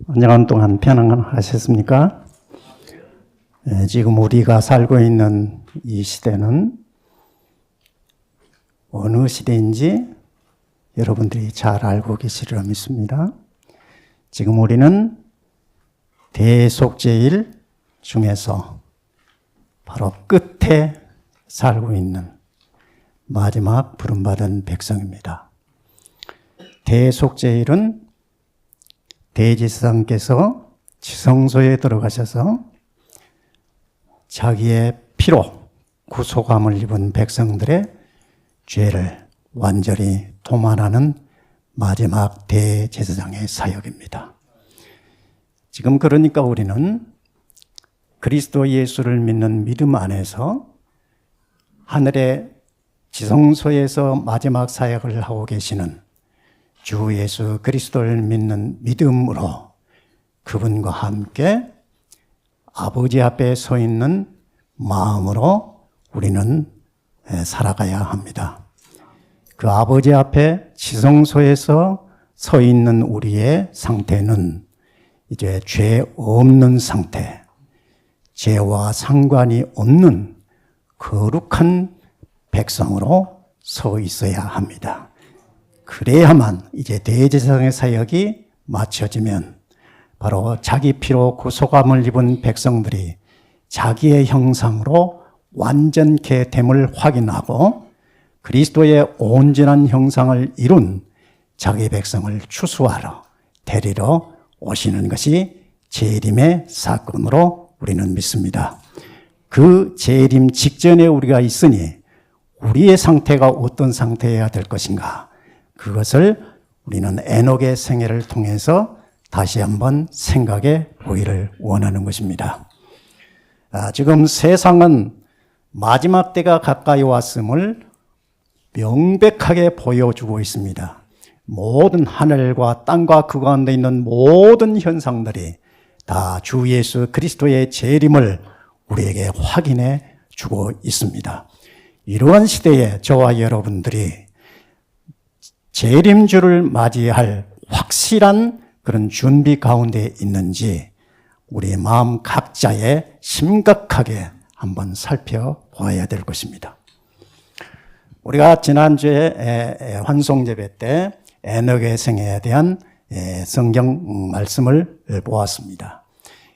한 주간 동안 편안하셨습니까? 지금 우리가 살고 있는 이 시대는 어느 시대인지 여러분들이 잘 알고 계시리라 믿습니다. 지금 우리는 대속죄일 중에서 바로 끝에 살고 있는 마지막 부름받은 백성입니다. 대속죄일은 대제사장께서 지성소에 들어가셔서 자기의 피로 구속함을 입은 백성들의 죄를 완전히 도말하는 마지막 대제사장의 사역입니다. 지금 그러니까 우리는 그리스도 예수를 믿는 믿음 안에서 하늘의 지성소에서 마지막 사역을 하고 계시는 주 예수 그리스도를 믿는 믿음으로 그분과 함께 아버지 앞에 서 있는 마음으로 우리는 살아가야 합니다. 그 아버지 앞에 지성소에서 서 있는 우리의 상태는 이제 죄 없는 상태, 죄와 상관이 없는 거룩한 백성으로 서 있어야 합니다. 그래야만 이제 대제사장의 사역이 마쳐지면 바로 자기 피로 구속함을 입은 백성들이 자기의 형상으로 완전케 됨을 확인하고 그리스도의 온전한 형상을 이룬 자기 백성을 추수하러 데리러 오시는 것이 재림의 사건으로 우리는 믿습니다. 그 재림 직전에 우리가 있으니 우리의 상태가 어떤 상태여야 될 것인가? 그것을 우리는 에녹의 생애를 통해서 다시 한번 생각해 보기를 원하는 것입니다. 지금 세상은 마지막 때가 가까이 왔음을 명백하게 보여주고 있습니다. 모든 하늘과 땅과 그 가운데 있는 모든 현상들이 다 주 예수 그리스도의 재림을 우리에게 확인해 주고 있습니다. 이러한 시대에 저와 여러분들이 재림주를 맞이할 확실한 그런 준비 가운데 있는지 우리 마음 각자에 심각하게 한번 살펴보아야 될 것입니다. 우리가 지난주에 환송예배 때 에녹의 생애에 대한 성경 말씀을 보았습니다.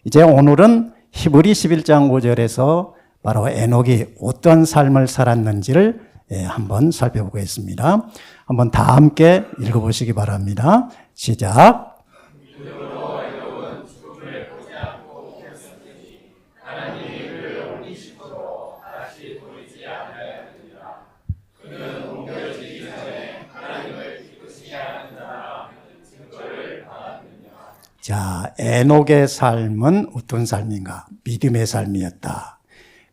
이제 오늘은 히브리 11장 5절에서 바로 에녹이 어떠한 삶을 살았는지를 한번 살펴보겠습니다. 한번 다 함께 읽어보시기 바랍니다. 시작. 자, 에녹의 삶은 어떤 삶인가? 믿음의 삶이었다.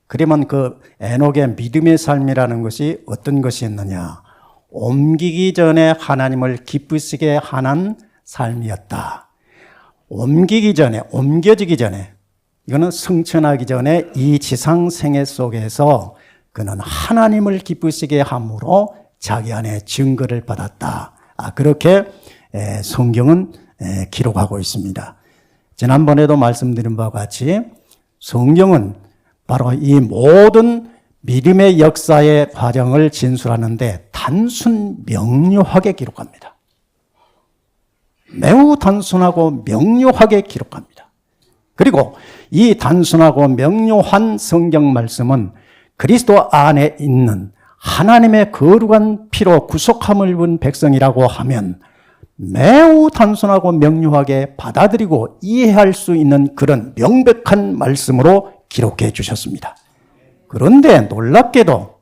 그러면 그 에녹의 믿음의 삶이라는 것이 어떤 것이었느냐? 옮기기 전에 하나님을 기쁘시게 하는 삶이었다. 옮기기 전에, 옮겨지기 전에, 이거는 성천하기 전에 이 지상 생애 속에서 그는 하나님을 기쁘시게 함으로 자기 안에 증거를 받았다. 그렇게 성경은 기록하고 있습니다. 지난번에도 말씀드린 바와 같이 성경은 바로 이 모든 믿음의 역사의 과정을 진술하는데 단순 명료하게 기록합니다. 매우 단순하고 명료하게 기록합니다. 그리고 이 단순하고 명료한 성경 말씀은 그리스도 안에 있는 하나님의 거룩한 피로 구속함을 입은 백성이라고 하면 매우 단순하고 명료하게 받아들이고 이해할 수 있는 그런 명백한 말씀으로 기록해 주셨습니다. 그런데 놀랍게도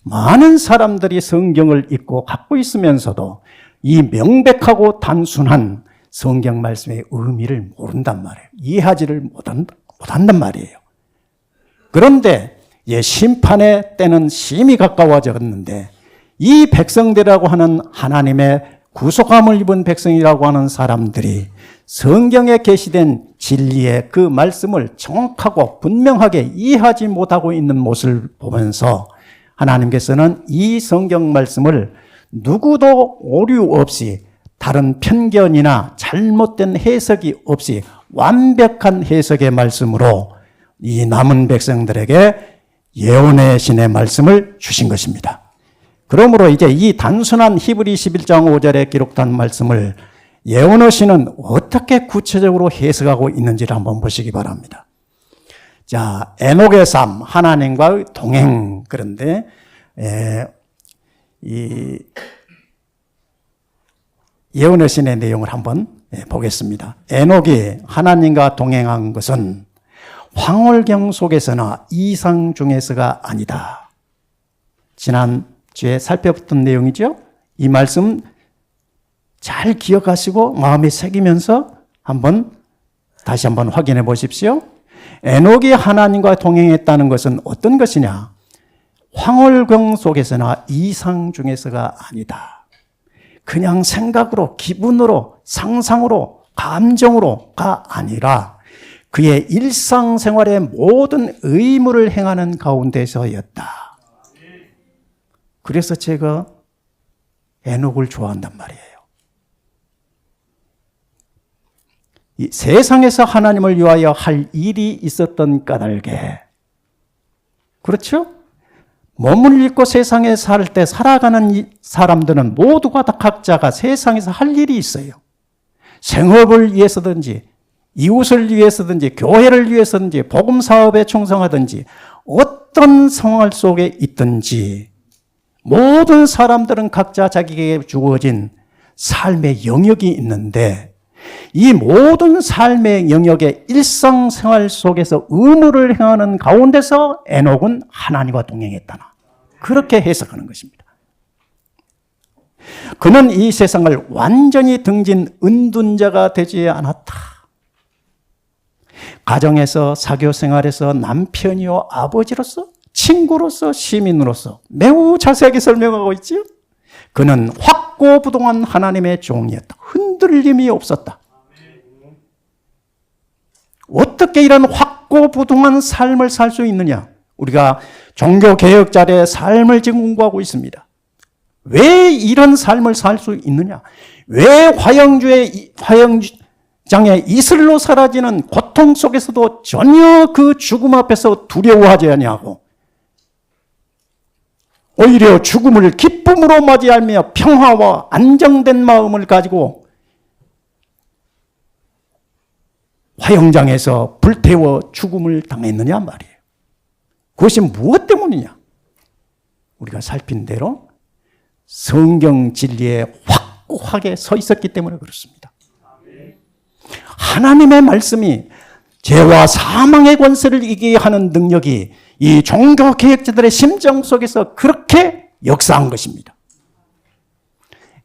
많은 사람들이 성경을 읽고 갖고 있으면서도 이 명백하고 단순한 성경 말씀의 의미를 모른단 말이에요. 이해하지를 못한단 말이에요. 그런데 심판의 때는 심히 가까워졌는데 이 백성들이라고 하는 하나님의 구속함을 입은 백성이라고 하는 사람들이 성경에 계시된 진리의 그 말씀을 정확하고 분명하게 이해하지 못하고 있는 모습을 보면서 하나님께서는 이 성경 말씀을 누구도 오류 없이 다른 편견이나 잘못된 해석이 없이 완벽한 해석의 말씀으로 이 남은 백성들에게 예언의 신의 말씀을 주신 것입니다. 그러므로 이제 이 단순한 히브리 11장 5절에 기록된 말씀을 예언의 신은 어떻게 구체적으로 해석하고 있는지를 한번 보시기 바랍니다. 자, 에녹의 삶, 하나님과의 동행. 그런데 이 예언의 신의 내용을 한번 보겠습니다. 에녹이 하나님과 동행한 것은 황홀경 속에서나 이상 중에서가 아니다. 지난주에 살펴봤던 내용이죠. 이 말씀 잘 기억하시고 마음에 새기면서 다시 한번 확인해 보십시오. 에녹이 하나님과 동행했다는 것은 어떤 것이냐? 황홀경 속에서나 이상 중에서가 아니다. 그냥 생각으로, 기분으로, 상상으로, 감정으로가 아니라 그의 일상생활의 모든 의무를 행하는 가운데서였다. 그래서 제가 에녹을 좋아한단 말이에요. 이 세상에서 하나님을 위하여 할 일이 있었던 까닭에, 그렇죠? 몸을 잃고 세상에 살 때 살아가는 사람들은 모두가 다 각자가 세상에서 할 일이 있어요. 생업을 위해서든지, 이웃을 위해서든지, 교회를 위해서든지, 복음사업에 충성하든지, 어떤 상황 속에 있든지 모든 사람들은 각자 자기에게 주어진 삶의 영역이 있는데, 이 모든 삶의 영역의 일상생활 속에서 의무를 행하는 가운데서 에녹은 하나님과 동행했다나, 그렇게 해석하는 것입니다. 그는 이 세상을 완전히 등진 은둔자가 되지 않았다. 가정에서, 사교생활에서, 남편이요 아버지로서, 친구로서, 시민으로서 매우 자세하게 설명하고 있지요. 그는 확고부동한 하나님의 종이었다. 흔들림이 없었다. 어떻게 이런 확고부동한 삶을 살 수 있느냐? 우리가 종교개혁자의 삶을 지금 공부하고 있습니다. 왜 이런 삶을 살 수 있느냐? 왜 화영장의 이슬로 사라지는 고통 속에서도 전혀 그 죽음 앞에서 두려워하지 않냐고, 오히려 죽음을 기쁨으로 맞이하며 평화와 안정된 마음을 가지고 화영장에서 불태워 죽음을 당했느냐 말이에요. 그것이 무엇 때문이냐? 우리가 살핀 대로 성경 진리에 확고하게 서 있었기 때문에 그렇습니다. 하나님의 말씀이 죄와 사망의 권세를 이기게 하는 능력이 이 종교개혁자들의 심정 속에서 그렇게 역사한 것입니다.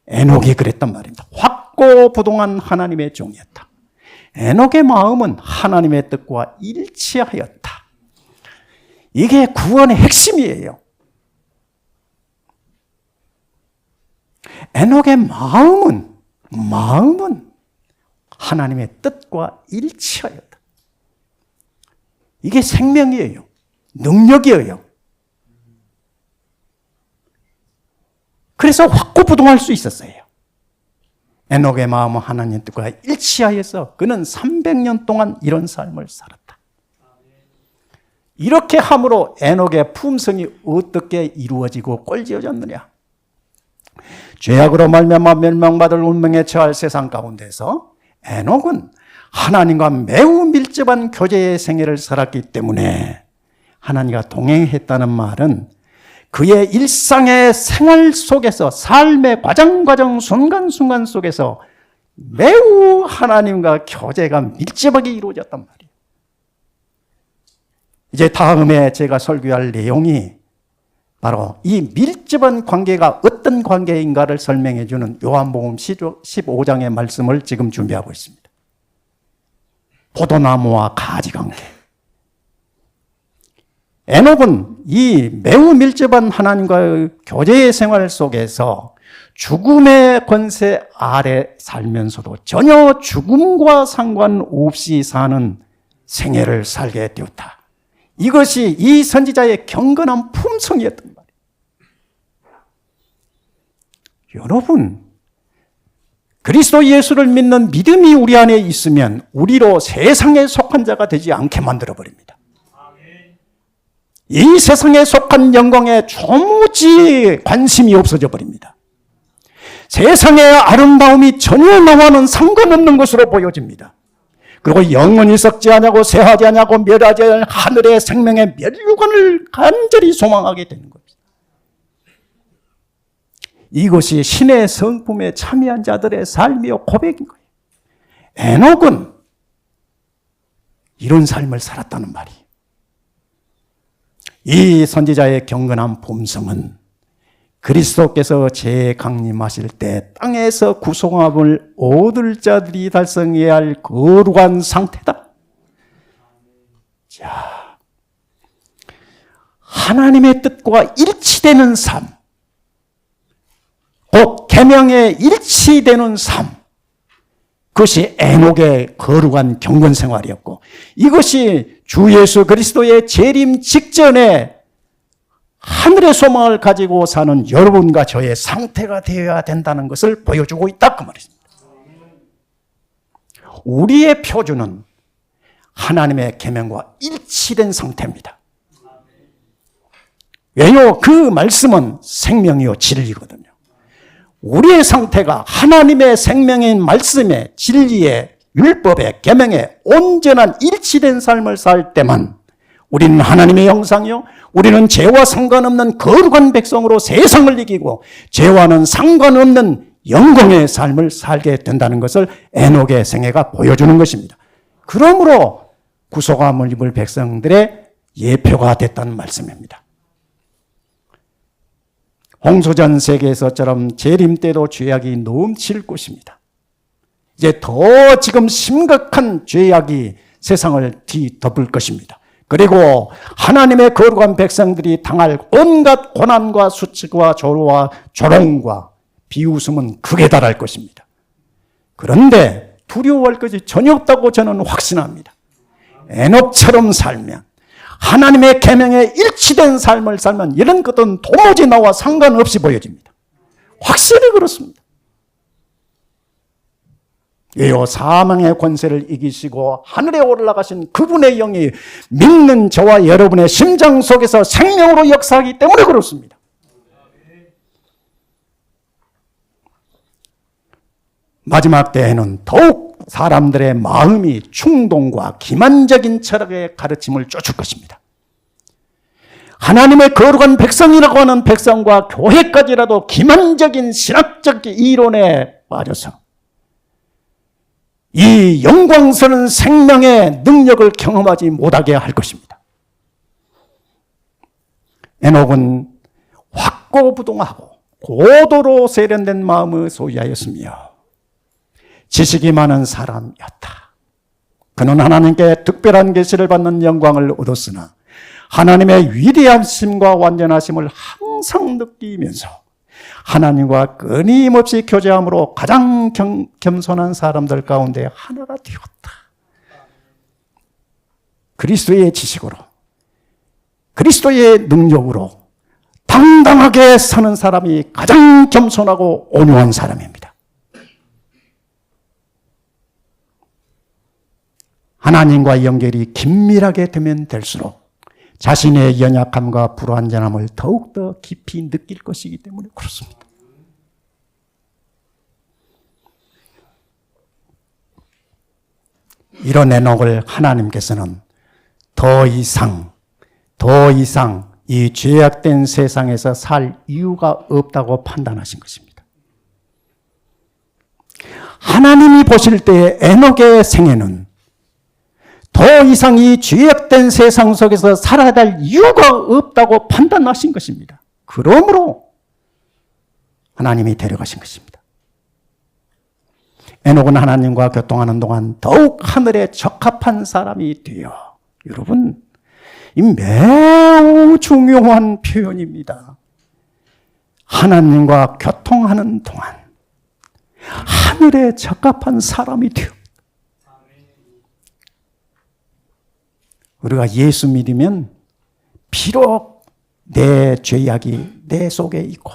에녹이 그랬단 말입니다. 확고부동한 하나님의 종이었다. 에녹의 마음은 하나님의 뜻과 일치하였다. 이게 구원의 핵심이에요. 에녹의 마음은 하나님의 뜻과 일치하였다. 이게 생명이에요. 능력이에요. 그래서 확고부동할 수 있었어요. 에녹의 마음은 하나님 뜻과 일치하여서 그는 300년 동안 이런 삶을 살았다. 이렇게 함으로 에녹의 품성이 어떻게 이루어지고 꼴지어졌느냐? 죄악으로 말미암아 멸망받을 운명에 처할 세상 가운데서 에녹은 하나님과 매우 밀접한 교제의 생애를 살았기 때문에, 하나님과 동행했다는 말은 그의 일상의 생활 속에서, 삶의 과정 순간순간 속에서 매우 하나님과 교제가 밀접하게 이루어졌단 말이에요. 이제 다음에 제가 설교할 내용이 바로 이 밀접한 관계가 어떤 관계인가를 설명해 주는 요한복음 15장의 말씀을 지금 준비하고 있습니다. 포도나무와 가지 관계. 에녹은 이 매우 밀접한 하나님과의 교제의 생활 속에서 죽음의 권세 아래 살면서도 전혀 죽음과 상관없이 사는 생애를 살게 되었다. 이것이 이 선지자의 경건한 품성이었단 말이에요. 여러분, 그리스도 예수를 믿는 믿음이 우리 안에 있으면 우리로 세상에 속한 자가 되지 않게 만들어버립니다. 이 세상에 속한 영광에 조무지 관심이 없어져 버립니다. 세상의 아름다움이 전혀 나와는 상관없는 것으로 보여집니다. 그리고 영원히 썩지 아니하고 쇠하지 아니하고 멸하지 않을 하늘의 생명의 멸류관을 간절히 소망하게 되는 겁니다. 이것이 신의 성품에 참여한 자들의 삶이요 고백인 거예요. 에녹은 이런 삶을 살았다는 말이에요. 이 선지자의 경건한 품성은 그리스도께서 재강림하실 때 땅에서 구속함을 얻을 자들이 달성해야 할 거룩한 상태다. 자, 하나님의 뜻과 일치되는 삶, 곧 계명에 일치되는 삶, 그것이 에녹의 거룩한 경건 생활이었고, 이것이 주 예수 그리스도의 재림 직전에 하늘의 소망을 가지고 사는 여러분과 저의 상태가 되어야 된다는 것을 보여주고 있다 그 말입니다. 우리의 표준은 하나님의 계명과 일치된 상태입니다. 왜요? 그 말씀은 생명이요 진리거든요. 우리의 상태가 하나님의 생명인 말씀의 진리의 율법의 계명에 온전한 일치된 삶을 살 때만 우리는 하나님의 형상이요, 우리는 죄와 상관없는 거룩한 백성으로 세상을 이기고 죄와는 상관없는 영광의 삶을 살게 된다는 것을 에녹의 생애가 보여주는 것입니다. 그러므로 구속함을 입을 백성들의 예표가 됐다는 말씀입니다. 홍수전 세계에서처럼 재림 때도 죄악이 넘칠 것입니다. 이제 더 지금 심각한 죄악이 세상을 뒤덮을 것입니다. 그리고 하나님의 거룩한 백성들이 당할 온갖 고난과 수치와 조로와 조롱과 비웃음은 극에 달할 것입니다. 그런데 두려워할 것이 전혀 없다고 저는 확신합니다. 에녹처럼 살면, 하나님의 계명에 일치된 삶을 살면 이런 것은 도무지 나와 상관없이 보여집니다. 확실히 그렇습니다. 왜요? 사망의 권세를 이기시고 하늘에 올라가신 그분의 영이 믿는 저와 여러분의 심장 속에서 생명으로 역사하기 때문에 그렇습니다. 마지막 때에는 더욱 사람들의 마음이 충동과 기만적인 철학의 가르침을 쫓을 것입니다. 하나님의 거룩한 백성이라고 하는 백성과 교회까지라도 기만적인 신학적 이론에 빠져서 이 영광스러운 생명의 능력을 경험하지 못하게 할 것입니다. 에녹은 확고부동하고 고도로 세련된 마음을 소유하였으며 지식이 많은 사람이었다. 그는 하나님께 특별한 계시를 받는 영광을 얻었으나 하나님의 위대하심과 완전하심을 항상 느끼면서 하나님과 끊임없이 교제함으로 가장 겸손한 사람들 가운데 하나가 되었다. 그리스도의 지식으로, 그리스도의 능력으로 당당하게 사는 사람이 가장 겸손하고 온유한 사람입니다. 하나님과 연결이 긴밀하게 되면 될수록 자신의 연약함과 불완전함을 더욱더 깊이 느낄 것이기 때문에 그렇습니다. 이런 에녹을 하나님께서는 더 이상 이 죄악된 세상에서 살 이유가 없다고 판단하신 것입니다. 하나님이 보실 때 에녹의 생애는 더 이상 이 죄악된 세상 속에서 살아야 할 이유가 없다고 판단하신 것입니다. 그러므로 하나님이 데려가신 것입니다. 에녹은 하나님과 교통하는 동안 더욱 하늘에 적합한 사람이 되어, 여러분, 이 매우 중요한 표현입니다. 하나님과 교통하는 동안 하늘에 적합한 사람이 되어, 우리가 예수 믿으면 비록 내 죄악이 내 속에 있고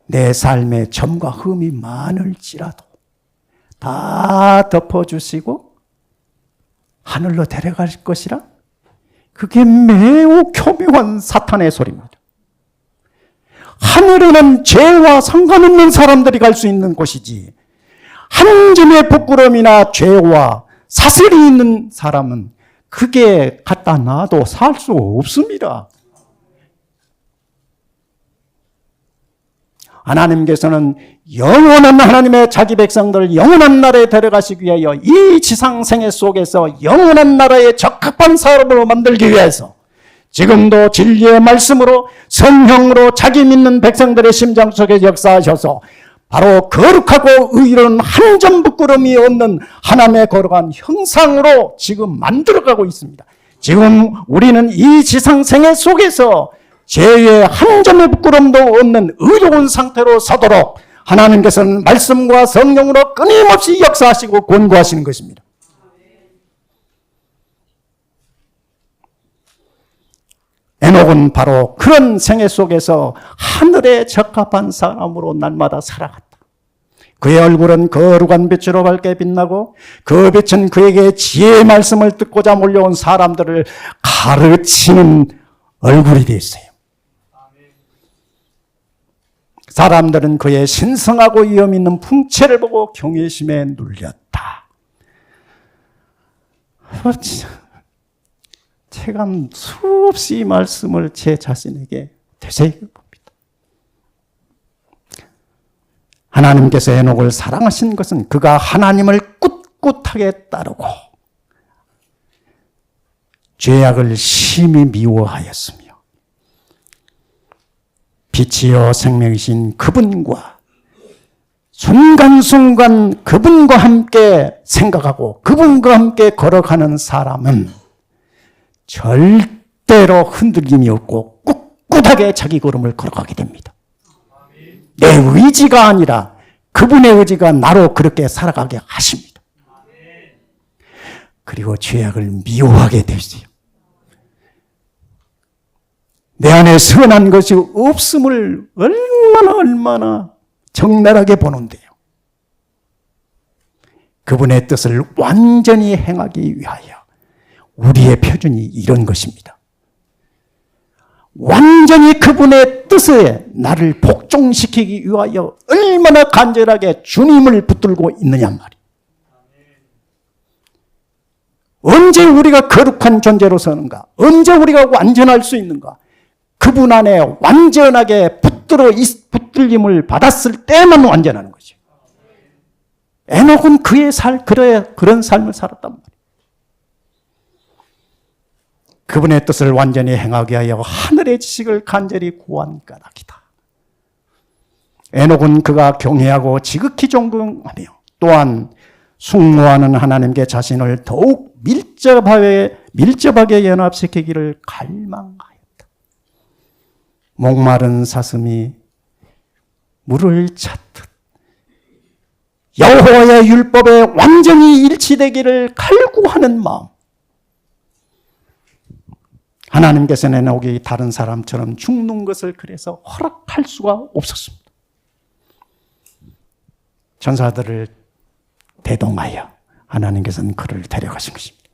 내 삶에 점과 흠이 많을지라도 다 덮어주시고 하늘로 데려갈 것이라, 그게 매우 교묘한 사탄의 소리입니다. 하늘에는 죄와 상관없는 사람들이 갈 수 있는 곳이지, 한 점의 부끄러움이나 죄와 사슬이 있는 사람은 그게 갖다 놔도 살 수 없습니다. 하나님께서는 영원한 하나님의 자기 백성들을 영원한 나라에 데려가시기 위하여 이 지상생애 속에서 영원한 나라에 적합한 사람으로 만들기 위해서 지금도 진리의 말씀으로 성령으로 자기 믿는 백성들의 심장 속에 역사하셔서 바로 거룩하고 의로운 한 점 부끄러움이 없는 하나님의 거룩한 형상으로 지금 만들어가고 있습니다. 지금 우리는 이 지상생애 속에서 죄의 한 점의 부끄러움도 없는 의로운 상태로 서도록 하나님께서는 말씀과 성령으로 끊임없이 역사하시고 권고하시는 것입니다. 에녹은 바로 그런 생애 속에서 하늘에 적합한 사람으로 날마다 살아갔다. 그의 얼굴은 거룩한 빛으로 밝게 빛나고 그 빛은 그에게 지혜의 말씀을 듣고자 몰려온 사람들을 가르치는 얼굴이 되었어요. 사람들은 그의 신성하고 위엄 있는 풍채를 보고 경외심에 눌렸다. 제가 수없이 이 말씀을 제 자신에게 되새겨봅니다. 하나님께서 에녹을 사랑하신 것은 그가 하나님을 꿋꿋하게 따르고 죄악을 심히 미워하였으며 빛이요 생명이신 그분과 순간순간 그분과 함께 생각하고 그분과 함께 걸어가는 사람은 절대로 흔들림이 없고 꿋꿋하게 자기 걸음을 걸어가게 됩니다. 내 의지가 아니라 그분의 의지가 나로 그렇게 살아가게 하십니다. 그리고 죄악을 미워하게 되어요. 내 안에 선한 것이 없음을 얼마나 적나라하게 보는데요. 그분의 뜻을 완전히 행하기 위하여 우리의 표준이 이런 것입니다. 완전히 그분의 뜻에 나를 복종시키기 위하여 얼마나 간절하게 주님을 붙들고 있느냐 말이에요. 언제 우리가 거룩한 존재로 서는가? 언제 우리가 완전할 수 있는가? 그분 안에 완전하게 붙들림을 받았을 때만 완전하는 거죠. 에녹은 그런 삶을 살았단 말이에요. 그분의 뜻을 완전히 행하게 하여 하늘의 지식을 간절히 구한 까닭이다. 에녹은 그가 경외하고 지극히 존경하며 또한 숭모하는 하나님께 자신을 더욱 밀접하게 연합시키기를 갈망하였다. 목마른 사슴이 물을 찾듯 여호와의 율법에 완전히 일치되기를 갈구하는 마음. 하나님께서는 에녹이 다른 사람처럼 죽는 것을 그래서 허락할 수가 없었습니다. 전사들을 대동하여 하나님께서는 그를 데려가신 것입니다.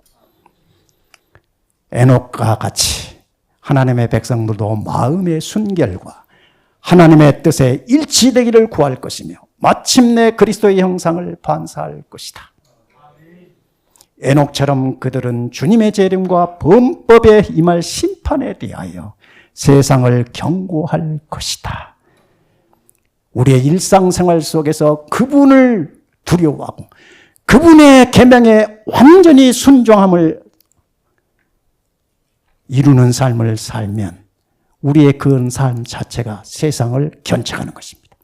에녹과 같이 하나님의 백성들도 마음의 순결과 하나님의 뜻에 일치되기를 구할 것이며 마침내 그리스도의 형상을 반사할 것이다. 에녹처럼 그들은 주님의 재림과 범법에 임할 심판에 대하여 세상을 경고할 것이다. 우리의 일상생활 속에서 그분을 두려워하고 그분의 계명에 완전히 순종함을 이루는 삶을 살면 우리의 그 삶 자체가 세상을 견책하는 것입니다.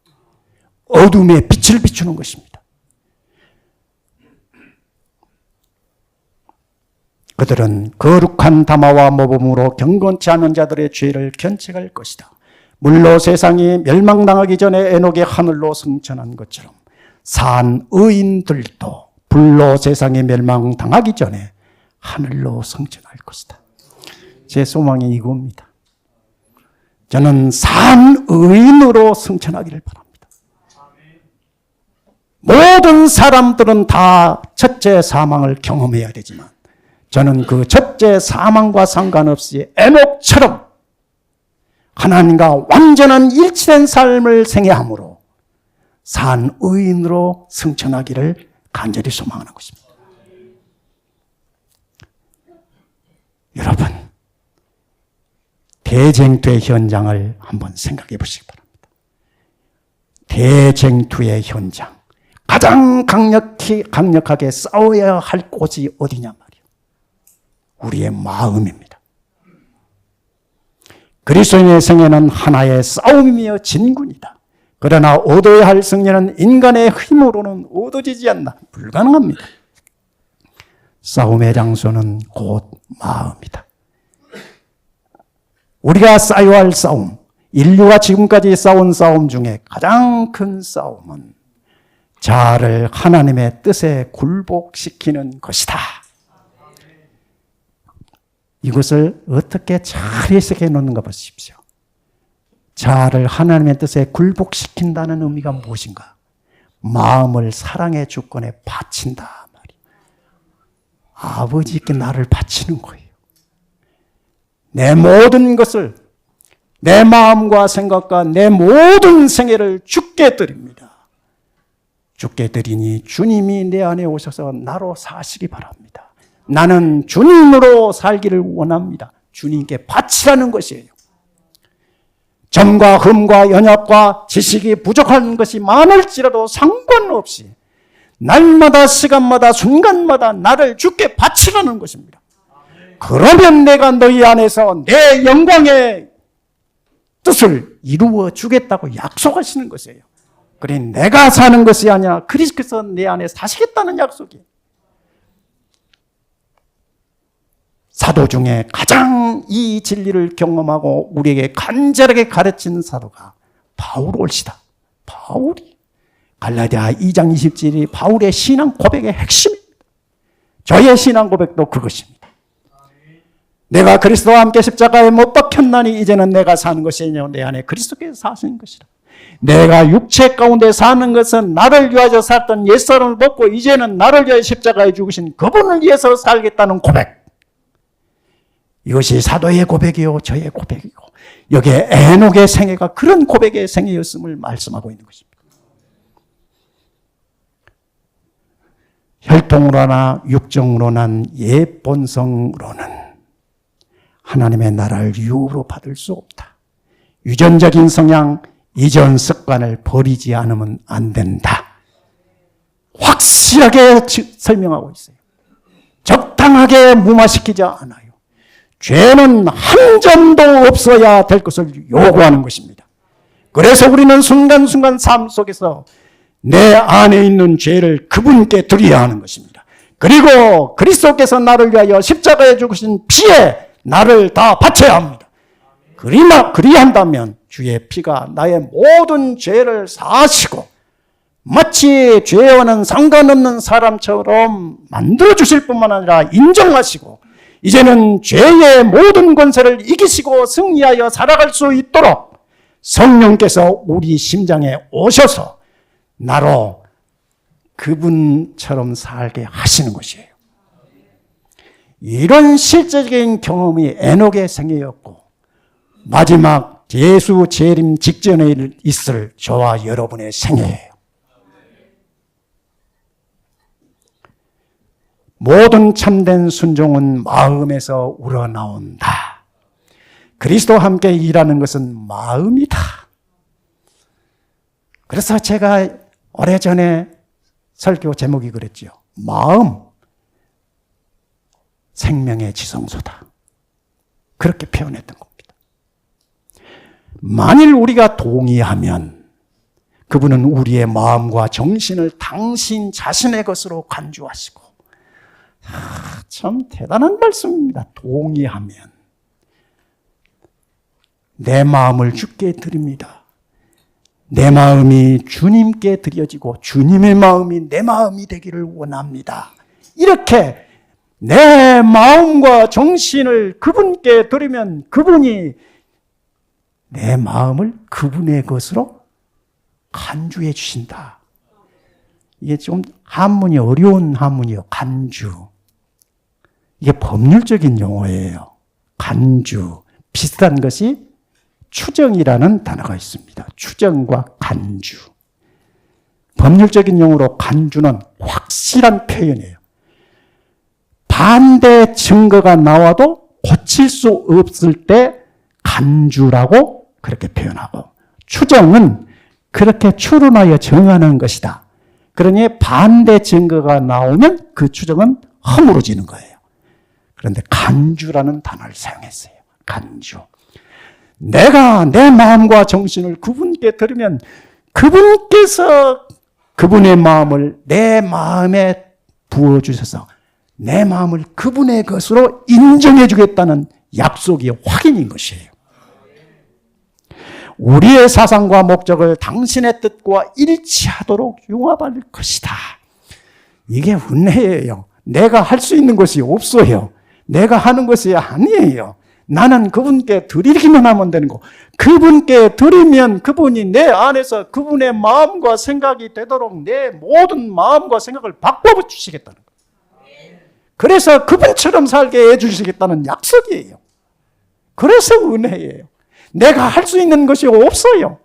어둠에 빛을 비추는 것입니다. 그들은 거룩한 담화와 모범으로 경건치 않은 자들의 죄를 견책할 것이다. 물로 세상이 멸망당하기 전에 에녹이 하늘로 승천한 것처럼 산 의인들도 불로 세상이 멸망당하기 전에 하늘로 승천할 것이다. 제 소망이 이겁니다. 저는 산 의인으로 승천하기를 바랍니다. 모든 사람들은 다 첫째 사망을 경험해야 되지만 저는 그 첫째 사망과 상관없이 에녹처럼 하나님과 완전한 일치된 삶을 생애함으로 산 의인으로 승천하기를 간절히 소망하는 것입니다. 여러분, 대쟁투의 현장을 한번 생각해 보시기 바랍니다. 대쟁투의 현장, 가장 강력하게 싸워야 할 곳이 어디냐 말이에요. 우리의 마음입니다. 그리스도인의 생애는 하나의 싸움이며 진군이다. 그러나 얻어야 할 승리는 인간의 힘으로는 얻어지지 않나. 불가능합니다. 싸움의 장소는 곧 마음이다. 우리가 싸워야 할 싸움, 인류가 지금까지 싸운 싸움 중에 가장 큰 싸움은 자아를 하나님의 뜻에 굴복시키는 것이다. 이것을 어떻게 잘 해석해 놓는가 보십시오. 자아를 하나님의 뜻에 굴복시킨다는 의미가 무엇인가? 마음을 사랑의 주권에 바친다 말이에요. 아버지께 나를 바치는 거예요. 내 모든 것을, 내 마음과 생각과 내 모든 생애를 주께 드립니다. 주께 드리니 주님이 내 안에 오셔서 나로 사시기 바랍니다. 나는 주님으로 살기를 원합니다. 주님께 바치라는 것이에요. 점과 흠과 연약과 지식이 부족한 것이 많을지라도 상관없이 날마다 시간마다 순간마다 나를 주께 바치라는 것입니다. 그러면 내가 너희 안에서 내 영광의 뜻을 이루어 주겠다고 약속하시는 것이에요. 그래, 내가 사는 것이 아니라 그리스도께서 내 안에 사시겠다는 약속이에요. 사도 중에 가장 이 진리를 경험하고 우리에게 간절하게 가르치는 사도가 바울 올시다. 바울이 갈라디아 2장 27이 바울의 신앙 고백의 핵심입니다. 저의 신앙 고백도 그것입니다. 내가 그리스도와 함께 십자가에 못 박혔나니 이제는 내가 사는 것이 아니라 내 안에 그리스도께서 사시는 것이라. 내가 육체 가운데 사는 것은 나를 위하여 살던 옛사람을 벗고 이제는 나를 위하여 십자가에 죽으신 그분을 위해서 살겠다는 고백. 이것이 사도의 고백이요 저의 고백이고 여기에 에녹의 생애가 그런 고백의 생애였음을 말씀하고 있는 것입니다. 혈통으로나 육정으로 난 옛 본성으로는 하나님의 나라를 유업으로 받을 수 없다. 유전적인 성향, 이전 습관을 버리지 않으면 안 된다. 확실하게 설명하고 있어요. 적당하게 무마시키지 않아요. 죄는 한 점도 없어야 될 것을 요구하는 것입니다. 그래서 우리는 순간순간 삶 속에서 내 안에 있는 죄를 그분께 드려야 하는 것입니다. 그리고 그리스도께서 나를 위하여 십자가에 죽으신 피에 나를 다 바쳐야 합니다. 그리한다면 주의 피가 나의 모든 죄를 사하시고 마치 죄와는 상관없는 사람처럼 만들어주실 뿐만 아니라 인정하시고 이제는 죄의 모든 권세를 이기시고 승리하여 살아갈 수 있도록 성령께서 우리 심장에 오셔서 나로 그분처럼 살게 하시는 것이에요. 이런 실제적인 경험이 에녹의 생애였고 마지막 예수 재림 직전에 있을 저와 여러분의 생애예요. 모든 참된 순종은 마음에서 우러나온다. 그리스도와 함께 일하는 것은 마음이다. 그래서 제가 오래전에 설교 제목이 그랬죠. 마음, 생명의 지성소다. 그렇게 표현했던 겁니다. 만일 우리가 동의하면 그분은 우리의 마음과 정신을 당신 자신의 것으로 간주하시고 참 대단한 말씀입니다. 동의하면 내 마음을 주께 드립니다. 내 마음이 주님께 드려지고 주님의 마음이 내 마음이 되기를 원합니다. 이렇게 내 마음과 정신을 그분께 드리면 그분이 내 마음을 그분의 것으로 간주해 주신다. 이게 좀 한문이 어려운 한문이에요. 간주. 이게 법률적인 용어예요. 간주. 비슷한 것이 추정이라는 단어가 있습니다. 추정과 간주. 법률적인 용어로 간주는 확실한 표현이에요. 반대 증거가 나와도 고칠 수 없을 때 간주라고 그렇게 표현하고, 추정은 그렇게 추론하여 정하는 것이다. 그러니 반대 증거가 나오면 그 추정은 허물어지는 거예요. 그런데 간주라는 단어를 사용했어요. 간주. 내가 내 마음과 정신을 그분께 드리면 그분께서 그분의 마음을 내 마음에 부어주셔서 내 마음을 그분의 것으로 인정해 주겠다는 약속이 확인인 것이에요. 우리의 사상과 목적을 당신의 뜻과 일치하도록 융합할 것이다. 이게 은혜예요. 내가 할 수 있는 것이 없어요. 내가 하는 것이 아니에요. 나는 그분께 드리기만 하면 되는 거. 그분께 드리면 그분이 내 안에서 그분의 마음과 생각이 되도록 내 모든 마음과 생각을 바꿔 주시겠다는 거예요. 그래서 그분처럼 살게 해주시겠다는 약속이에요. 그래서 은혜예요. 내가 할 수 있는 것이 없어요.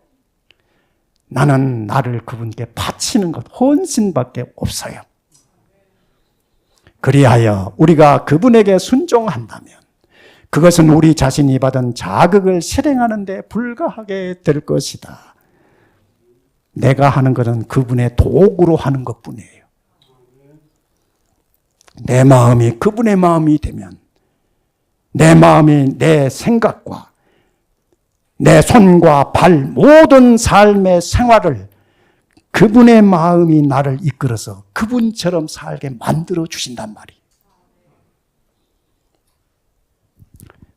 나는 나를 그분께 바치는 것, 헌신밖에 없어요. 그리하여 우리가 그분에게 순종한다면 그것은 우리 자신이 받은 자극을 실행하는 데 불과하게 될 것이다. 내가 하는 것은 그분의 도구로 하는 것뿐이에요. 내 마음이 그분의 마음이 되면 내 마음이 내 생각과 내 손과 발 모든 삶의 생활을 그분의 마음이 나를 이끌어서 그분처럼 살게 만들어 주신단 말이에요.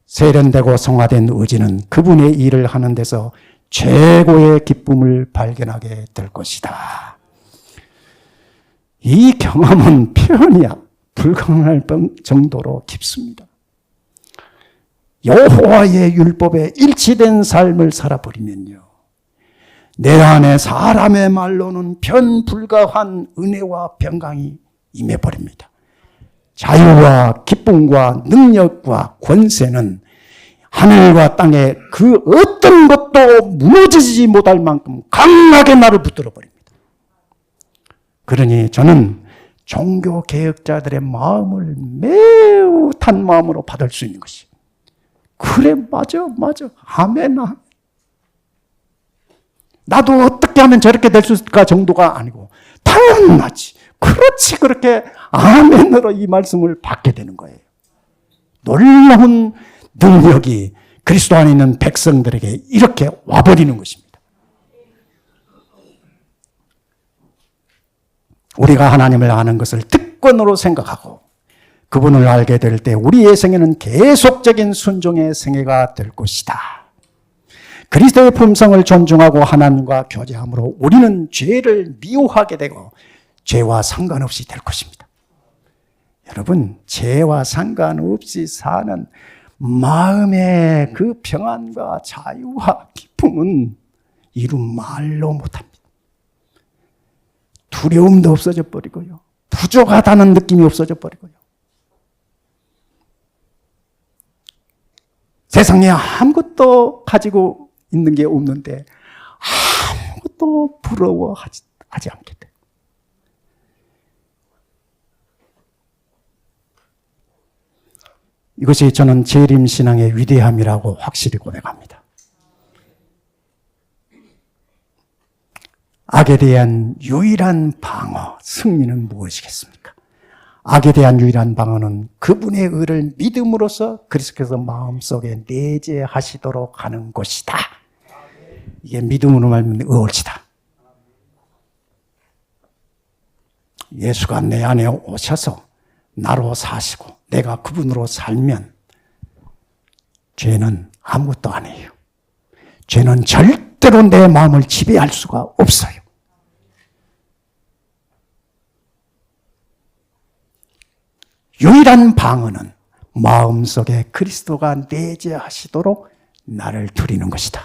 세련되고 성화된 의지는 그분의 일을 하는 데서 최고의 기쁨을 발견하게 될 것이다. 이 경험은 표현이 불가능할 정도로 깊습니다. 여호와의 율법에 일치된 삶을 살아버리면요, 내 안에 사람의 말로는 변불가한 은혜와 평강이 임해버립니다. 자유와 기쁨과 능력과 권세는 하늘과 땅에 그 어떤 것도 무너지지 못할 만큼 강하게 나를 붙들어 버립니다. 그러니 저는 종교개혁자들의 마음을 매우 탄 마음으로 받을 수 있는 것이, 그래, 맞아. 아멘. 나도 어떻게 하면 저렇게 될 수 있을까 정도가 아니고, 당연하지. 그렇지. 그렇게 아멘으로 이 말씀을 받게 되는 거예요. 놀라운 능력이 그리스도 안에 있는 백성들에게 이렇게 와버리는 것입니다. 우리가 하나님을 아는 것을 특권으로 생각하고 그분을 알게 될 때 우리의 생애는 계속적인 순종의 생애가 될 것이다. 그리스도의 품성을 존중하고 하나님과 교제함으로 우리는 죄를 미워하게 되고 죄와 상관없이 될 것입니다. 여러분, 죄와 상관없이 사는 마음의 그 평안과 자유와 기쁨은 이루 말로 못합니다. 두려움도 없어져 버리고요, 부족하다는 느낌이 없어져 버리고요, 세상에 아무것도 가지고 있는 게 없는데 아무것도 부러워하지 않게 돼요. 이것이 저는 재림신앙의 위대함이라고 확실히 고백합니다. 악에 대한 유일한 방어, 승리는 무엇이겠습니까? 악에 대한 유일한 방어는 그분의 의를 믿음으로써 그리스도께서 마음속에 내재하시도록 하는 것이다. 이게 믿음으로 말하면 의옳지다. 예수가 내 안에 오셔서 나로 사시고 내가 그분으로 살면 죄는 아무것도 아니에요. 죄는 절대로 내 마음을 지배할 수가 없어요. 유일한 방어는 마음속에 그리스도가 내재하시도록 나를 드리는 것이다.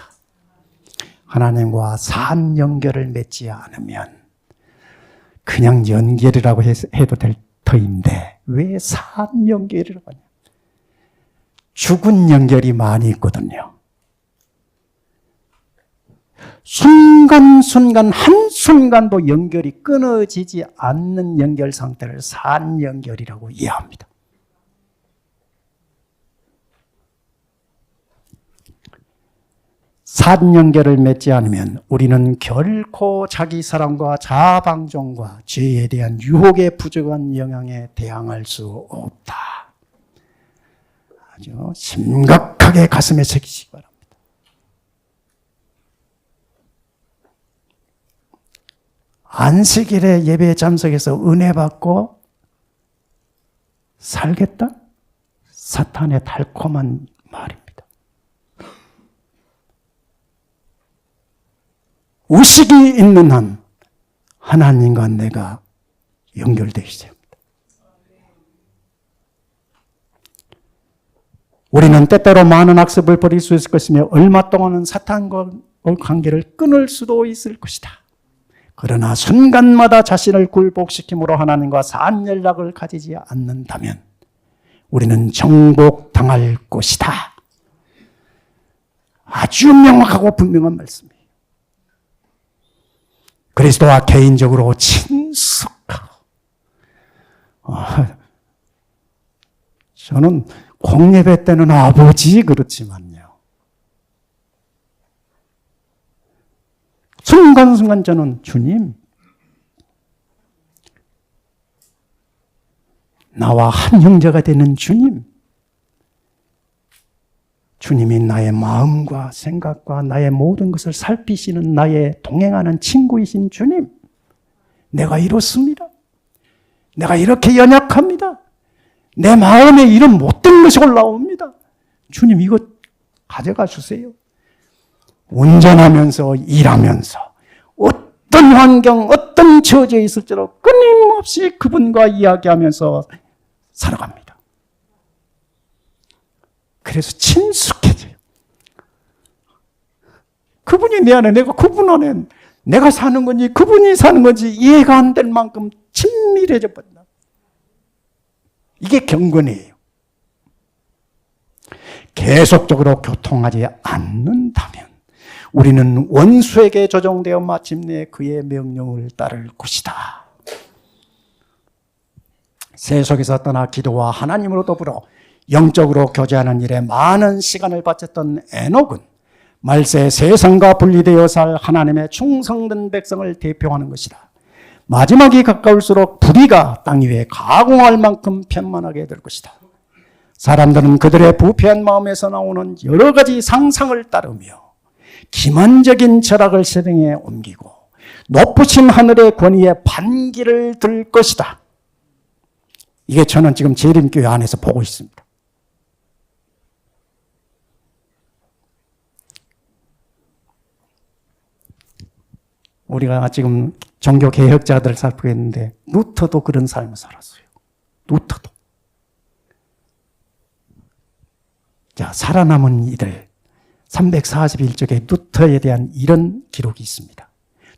하나님과 산 연결을 맺지 않으면 그냥 연결이라고 해도 될 터인데 왜 산 연결이라고 하냐? 죽은 연결이 많이 있거든요. 순간순간 한순간도 연결이 끊어지지 않는 연결 상태를 산 연결이라고 이해합니다. 산 연결을 맺지 않으면 우리는 결코 자기 사랑과 자아방종과 죄에 대한 유혹의 부족한 영향에 대항할 수 없다. 아주 심각하게 가슴에 새기시기 바랍니다. 안식일에 예배에 참석해서 은혜 받고 살겠다? 사탄의 달콤한 말입니다. 의식이 있는 한 하나님과 내가 연결되기 시작합니다. 우리는 때때로 많은 악습을 벌일 수 있을 것이며 얼마 동안은 사탄과 관계를 끊을 수도 있을 것이다. 그러나 순간마다 자신을 굴복시킴으로 하나님과 산 연락을 가지지 않는다면 우리는 정복당할 것이다. 아주 명확하고 분명한 말씀이에요. 그리스도와 개인적으로 친숙하고 저는 공예배 때는 아버지 그렇지만요. 순간순간 저는 주님, 나와 한 형제가 되는 주님, 주님이 나의 마음과 생각과 나의 모든 것을 살피시는 나의 동행하는 친구이신 주님, 내가 이렇습니다. 내가 이렇게 연약합니다. 내 마음에 이런 못된 것이 올라옵니다. 주님 이거 가져가 주세요. 운전하면서 일하면서 어떤 환경, 어떤 처지에 있을지라도 끊임없이 그분과 이야기하면서 살아갑니다. 그래서 친숙해져요. 그분이 내 안에, 내가 그분 안에 내가 사는 건지 그분이 사는 건지 이해가 안 될 만큼 친밀해져 버린다. 이게 경건이에요. 계속적으로 교통하지 않는다면 우리는 원수에게 조종되어 마침내 그의 명령을 따를 것이다. 세속에서 떠나 기도와 하나님으로 더불어 영적으로 교제하는 일에 많은 시간을 바쳤던 에녹은 말세 세상과 분리되어 살 하나님의 충성된 백성을 대표하는 것이다. 마지막이 가까울수록 불의가 땅 위에 가공할 만큼 편만하게 될 것이다. 사람들은 그들의 부패한 마음에서 나오는 여러 가지 상상을 따르며 기만적인 철학을 세상에 옮기고 높으신 하늘의 권위에 반기를 들 것이다. 이게 저는 지금 재림교회 안에서 보고 있습니다. 우리가 지금 종교개혁자들을 살피고 있는데 루터도 그런 삶을 살았어요. 루터도. 자, 살아남은 이들 341쪽에 루터에 대한 이런 기록이 있습니다.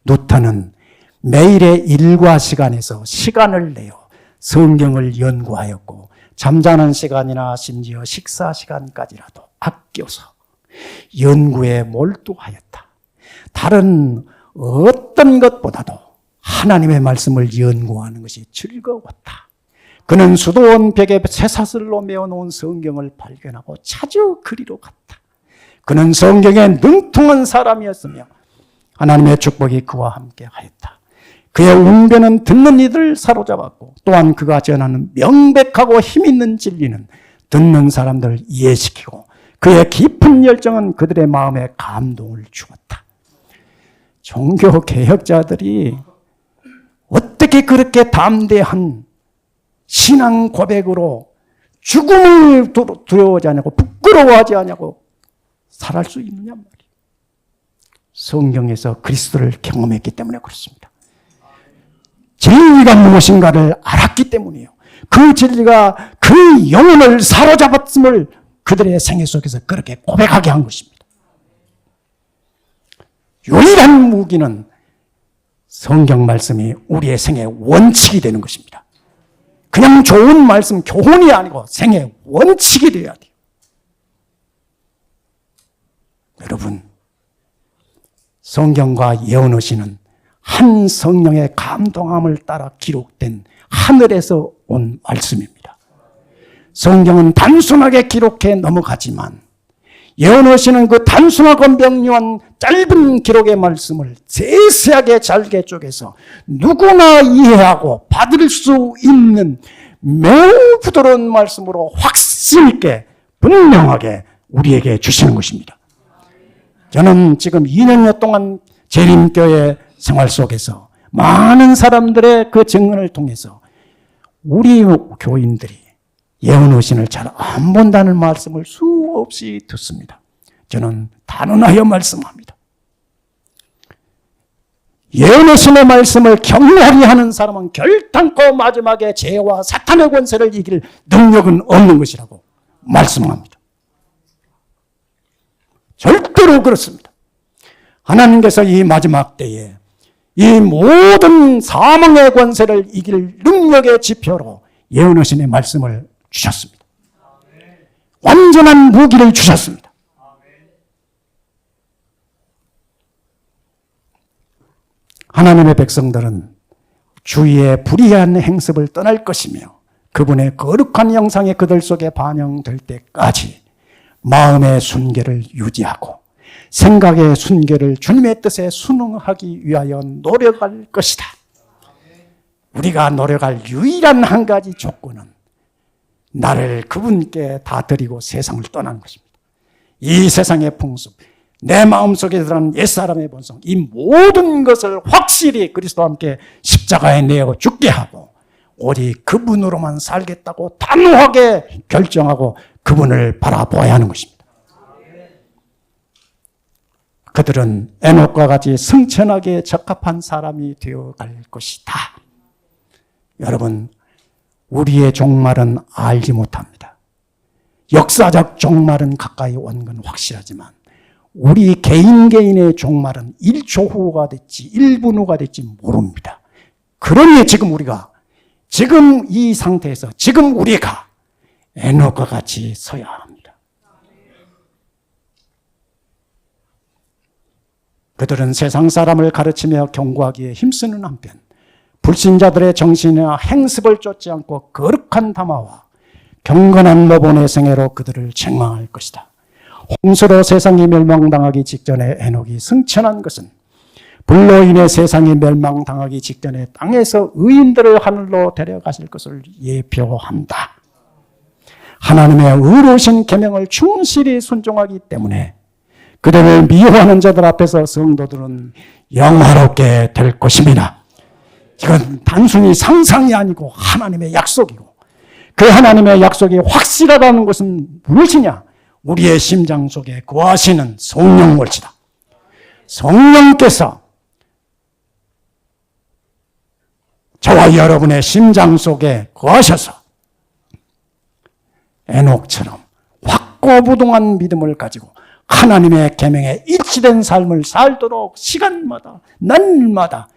루터는 매일의 일과 시간에서 시간을 내어 성경을 연구하였고 잠자는 시간이나 심지어 식사 시간까지라도 아껴서 연구에 몰두하였다. 다른 어떤 것보다도 하나님의 말씀을 연구하는 것이 즐거웠다. 그는 수도원 벽에 쇠사슬로 메어놓은 성경을 발견하고 자주 그리로 갔다. 그는 성경에 능통한 사람이었으며 하나님의 축복이 그와 함께 하였다. 그의 웅변은 듣는 이들을 사로잡았고 또한 그가 전하는 명백하고 힘있는 진리는 듣는 사람들을 이해시키고 그의 깊은 열정은 그들의 마음에 감동을 주었다. 종교 개혁자들이 어떻게 그렇게 담대한 신앙 고백으로 죽음을 두려워하지 않냐고 부끄러워하지 않냐고 살아갈 수 있느냐 말이에요. 성경에서 그리스도를 경험했기 때문에 그렇습니다. 진리가 무엇인가를 알았기 때문이에요. 그 진리가 그 영혼을 사로잡았음을 그들의 생애 속에서 그렇게 고백하게 한 것입니다. 유일한 무기는 성경 말씀이 우리의 생의 원칙이 되는 것입니다. 그냥 좋은 말씀, 교훈이 아니고 생의 원칙이 되어야 돼요. 여러분, 성경과 예언의시는 한 성령의 감동함을 따라 기록된 하늘에서 온 말씀입니다. 성경은 단순하게 기록해 넘어가지만 예언의시는 그 단순하고 명료한 짧은 기록의 말씀을 세세하게 잘게 쪼개서 누구나 이해하고 받을 수 있는 매우 부드러운 말씀으로 확신 있게 분명하게 우리에게 주시는 것입니다. 저는 지금 2년여 동안 재림교회 생활 속에서 많은 사람들의 그 증언을 통해서 우리 교인들이 예언의신을 잘 안 본다는 말씀을 수없이 듣습니다. 저는 단언하여 말씀합니다. 예언의신의 말씀을 경외하게 하는 사람은 결단코 마지막에 죄와 사탄의 권세를 이길 능력은 없는 것이라고 말씀합니다. 절대로 그렇습니다. 하나님께서 이 마지막 때에 이 모든 사망의 권세를 이길 능력의 지표로 예언의신의 말씀을 주셨습니다. 완전한 무기를 주셨습니다. 하나님의 백성들은 주위의 불의한 행습을 떠날 것이며 그분의 거룩한 영상이 그들 속에 반영될 때까지 마음의 순결을 유지하고 생각의 순결을 주님의 뜻에 순응하기 위하여 노력할 것이다. 우리가 노력할 유일한 한 가지 조건은 나를 그분께 다 드리고 세상을 떠나는 것입니다. 이 세상의 풍습, 내 마음속에 들어간 옛사람의 본성, 이 모든 것을 확실히 그리스도와 함께 십자가에 내어 죽게 하고 오직 그분으로만 살겠다고 단호하게 결정하고 그분을 바라보아야 하는 것입니다. 그들은 에녹과 같이 승천하기에 적합한 사람이 되어갈 것이다. 여러분, 우리의 종말은 알지 못합니다. 역사적 종말은 가까이 온 건 확실하지만 우리 개인의 종말은 1초 후가 됐지 1분 후가 됐지 모릅니다. 그러니 지금 이 상태에서 지금 우리가 에녹과 같이 서야 합니다. 그들은 세상 사람을 가르치며 경고하기에 힘쓰는 한편 불신자들의 정신이나 행습을 쫓지 않고 거룩한 담화와 경건한 모본의 생애로 그들을 책망할 것이다. 홍수로 세상이 멸망당하기 직전에 에녹이 승천한 것은 불로 인해 세상이 멸망당하기 직전에 땅에서 의인들을 하늘로 데려가실 것을 예표한다. 하나님의 의로우신 계명을 충실히 순종하기 때문에 그들을 미워하는 자들 앞에서 성도들은 영화롭게 될 것입니다. 이건 단순히 상상이 아니고 하나님의 약속이고 그 하나님의 약속이 확실하다는 것은 무엇이냐? 우리의 심장 속에 거하시는 성령 월시다. 성령께서 저와 여러분의 심장 속에 거하셔서 에녹처럼 확고부동한 믿음을 가지고 하나님의 계명에 일치된 삶을 살도록 시간마다 날마다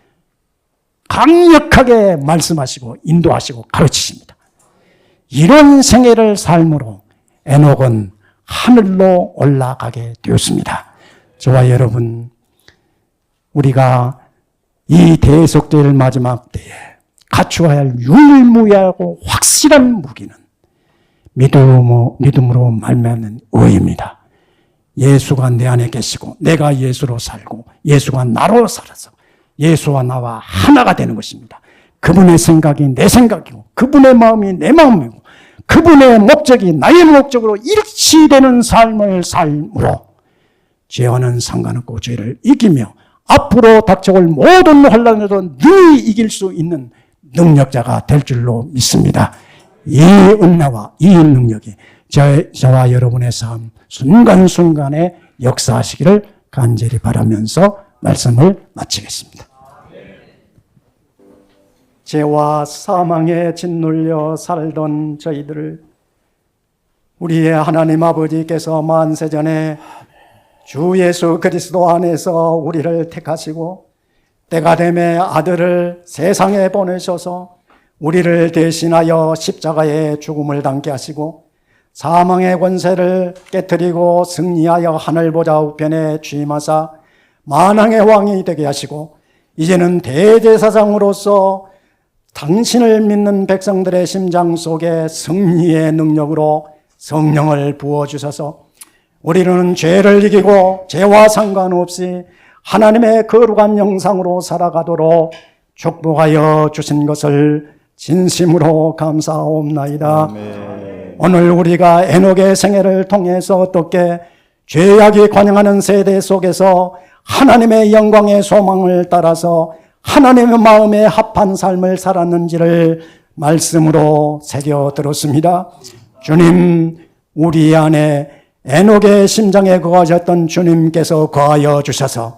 강력하게 말씀하시고 인도하시고 가르치십니다. 이런 생애를 삶으로 에녹은 하늘로 올라가게 되었습니다. 저와 여러분, 우리가 이 대속죄를 마지막 때에 갖추어야 할 유일무이하고 확실한 무기는 믿음으로 말미암는 의입니다. 예수가 내 안에 계시고 내가 예수로 살고 예수가 나로 살아서 예수와 나와 하나가 되는 것입니다. 그분의 생각이 내 생각이고 그분의 마음이 내 마음이고 그분의 목적이 나의 목적으로 일치되는 삶을 삶으로 죄와는 상관없고 죄를 이기며 앞으로 닥쳐올 모든 환난에도 능히 이길 수 있는 능력자가 될 줄로 믿습니다. 이 은혜와 이 능력이 저와 여러분의 삶 순간순간에 역사하시기를 간절히 바라면서 말씀을 마치겠습니다. 죄와 사망에 짓눌려 살던 저희들을 우리의 하나님 아버지께서 만세전에 주 예수 그리스도 안에서 우리를 택하시고 때가 되매 아들을 세상에 보내셔서 우리를 대신하여 십자가의 죽음을 당케 하시고 사망의 권세를 깨뜨리고 승리하여 하늘 보좌 우편에 취임하사 만왕의 왕이 되게 하시고 이제는 대제사장으로서 당신을 믿는 백성들의 심장 속에 승리의 능력으로 성령을 부어주셔서 우리는 죄를 이기고 죄와 상관없이 하나님의 거룩한 형상으로 살아가도록 축복하여 주신 것을 진심으로 감사하옵나이다. 아멘. 오늘 우리가 에녹의 생애를 통해서 어떻게 죄악이 관영하는 세대 속에서 하나님의 영광의 소망을 따라서 하나님의 마음에 합한 삶을 살았는지를 말씀으로 새겨 들었습니다. 주님, 우리 안에 에녹의 심장에 거하셨던 주님께서 거하여 주셔서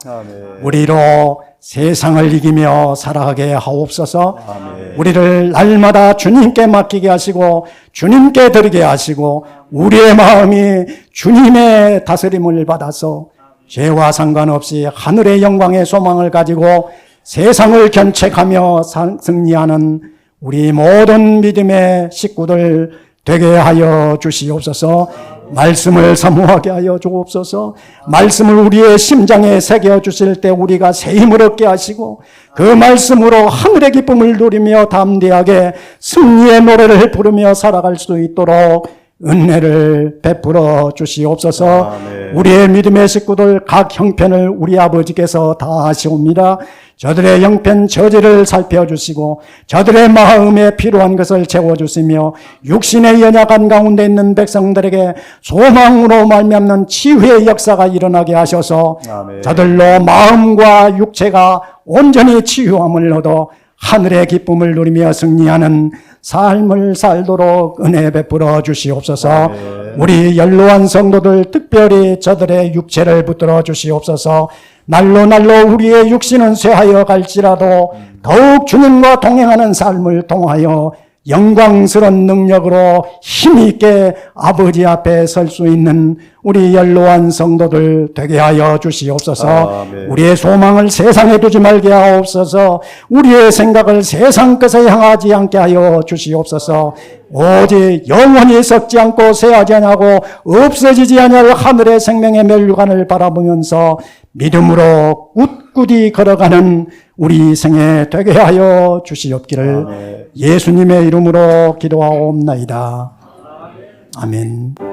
우리로 세상을 이기며 살아가게 하옵소서. 아멘. 우리를 날마다 주님께 맡기게 하시고 주님께 드리게 하시고 우리의 마음이 주님의 다스림을 받아서 죄와 상관없이 하늘의 영광의 소망을 가지고 세상을 견책하며 승리하는 우리 모든 믿음의 식구들 되게 하여 주시옵소서. 말씀을 사모하게 하여 주옵소서. 말씀을 우리의 심장에 새겨 주실 때 우리가 새 힘을 얻게 하시고 그 말씀으로 하늘의 기쁨을 누리며 담대하게 승리의 노래를 부르며 살아갈 수 있도록 은혜를 베풀어 주시옵소서. 아멘. 우리의 믿음의 식구들 각 형편을 우리 아버지께서 다 아시옵니다. 저들의 형편 저지를 살펴주시고 저들의 마음에 필요한 것을 채워주시며 육신의 연약한 가운데 있는 백성들에게 소망으로 말미암는 치유의 역사가 일어나게 하셔서 아멘. 저들로 마음과 육체가 온전히 치유함을 얻어 하늘의 기쁨을 누리며 승리하는 삶을 살도록 은혜 베풀어 주시옵소서. 아멘. 우리 연로한 성도들 특별히 저들의 육체를 붙들어 주시옵소서. 날로 우리의 육신은 쇠하여 갈지라도 더욱 주님과 동행하는 삶을 통하여 영광스러운 능력으로 힘있게 아버지 앞에 설 수 있는 우리 연로한 성도들 되게 하여 주시옵소서. 아멘. 우리의 소망을 세상에 두지 말게 하옵소서. 우리의 생각을 세상 것에 향하지 않게 하여 주시옵소서. 오직 영원히 썩지 않고 쇠하지 아니하고 없어지지 아니할 하늘의 생명의 멸류관을 바라보면서 믿음으로 꿋꿋이 걸어가는 우리 생에 되게 하여 주시옵기를 아멘. 예수님의 이름으로 기도하옵나이다. 아멘.